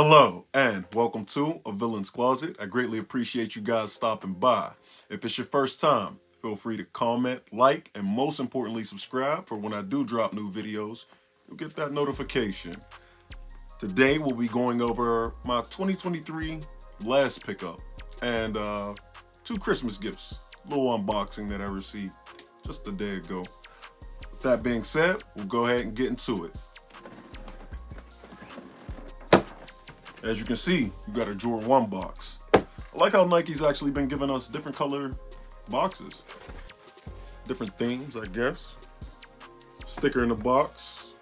Hello and welcome to A Villain's Closet. I greatly appreciate you guys stopping by. If it's your first time, feel free to comment, like, and most importantly, subscribe for when I do drop new videos, you'll get that notification. Today we'll be going over my 2023 last pickup and two Christmas gifts, little unboxing that I received just a day ago. With that being said, we'll go ahead and get into it. As you can see, you got a Jordan 1 box. I like how Nike's actually been giving us different color boxes. Different themes, I guess. Sticker in the box.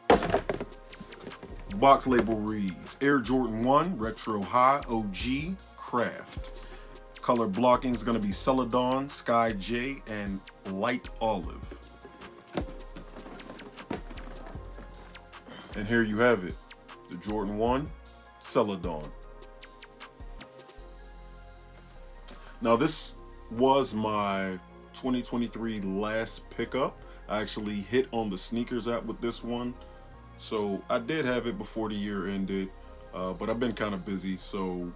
Box label reads, Air Jordan 1 Retro High OG Craft. Color blocking is going to be Celadon, Sky J, and Light Olive. And here you have it, the Jordan 1 Celadon. Now this was my 2023 last pickup. I actually hit on the sneakers app with this one. So I did have it before the year ended, but I've been kind of busy, so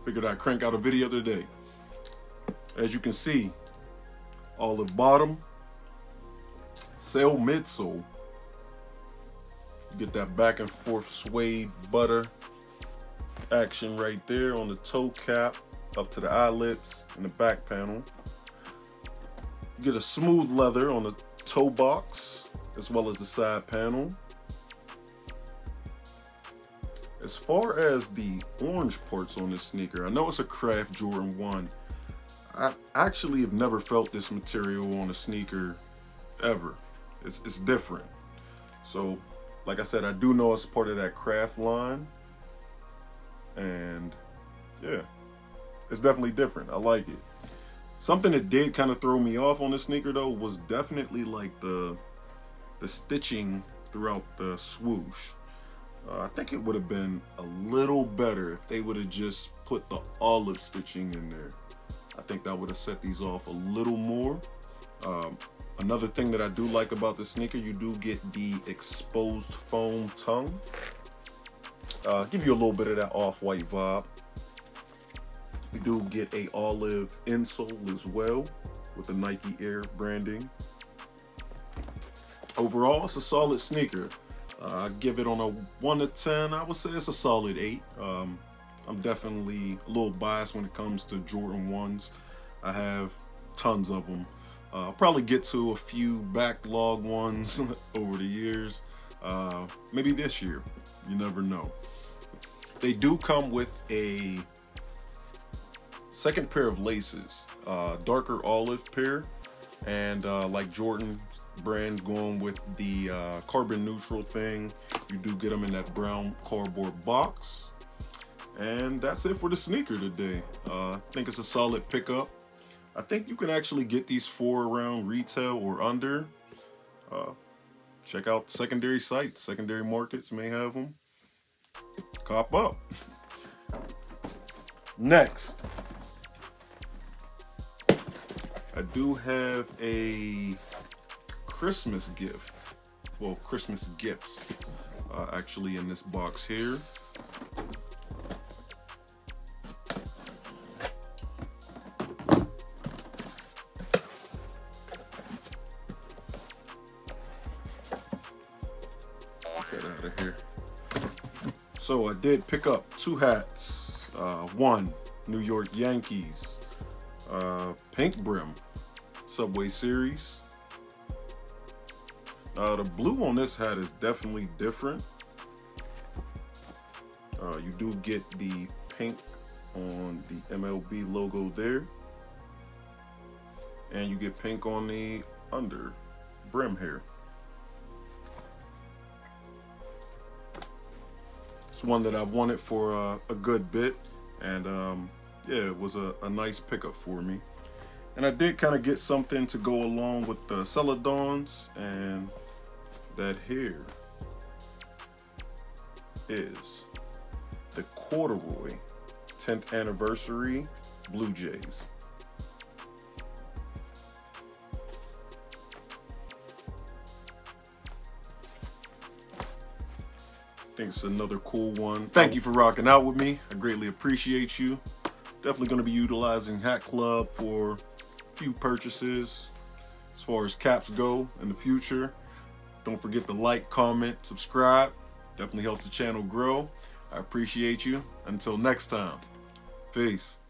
figured I'd crank out a video today. As you can see, olive bottom, sail midsole. You get that back and forth suede butter action right there on the toe cap up to the eyelets and the back panel. You get a smooth leather on the toe box as well as the side panel. As far as the orange parts on this sneaker, I know it's a craft Jordan 1. I actually have never felt this material on a sneaker ever. It's different. So like I said, I do know it's part of that craft line. And yeah, it's definitely different. I like it. Something that did kind of throw me off on the sneaker though was definitely like the stitching throughout the swoosh. I think it would have been a little better if they would have just put the olive stitching in there. I think that would have set these off a little more. Another thing that I do like about the sneaker, you do get the exposed foam tongue. Give you a little bit of that off-white vibe. We do get a olive insole as well with the Nike Air branding. Overall, it's a solid sneaker. I give it on a 1 to 10. I would say it's a solid 8. I'm definitely a little biased when it comes to Jordan 1s. I have tons of them. I'll probably get to a few backlog ones over the years. Maybe this year. You never know. They do come with a second pair of laces, darker olive pair, and like Jordan brand going with the carbon neutral thing, you do get them in that brown cardboard box. And that's it for the sneaker today. I think it's a solid pickup. I think you can actually get these for around retail or under. Check out secondary sites, secondary markets may have them. Cop up. Next, I do have a Christmas gift. Well, Christmas gifts actually in this box here. Get out of here. So I did pick up 2 hats. One, New York Yankees, pink brim, Subway Series. The blue on this hat is definitely different. You do get the pink on the MLB logo there. And you get pink on the under brim here. It's one that I've wanted for a good bit, and yeah, it was a nice pickup for me. And I did kind of get something to go along with the Celadons, and that here is the corduroy 10th anniversary Blue Jays. think it's another cool one. Thank you for rocking out with me. I greatly appreciate you. Definitely going to be utilizing Hat Club for a few purchases as far as caps go in the future. Don't forget to like, comment, subscribe. Definitely helps the channel grow. I appreciate you. Until next time, peace.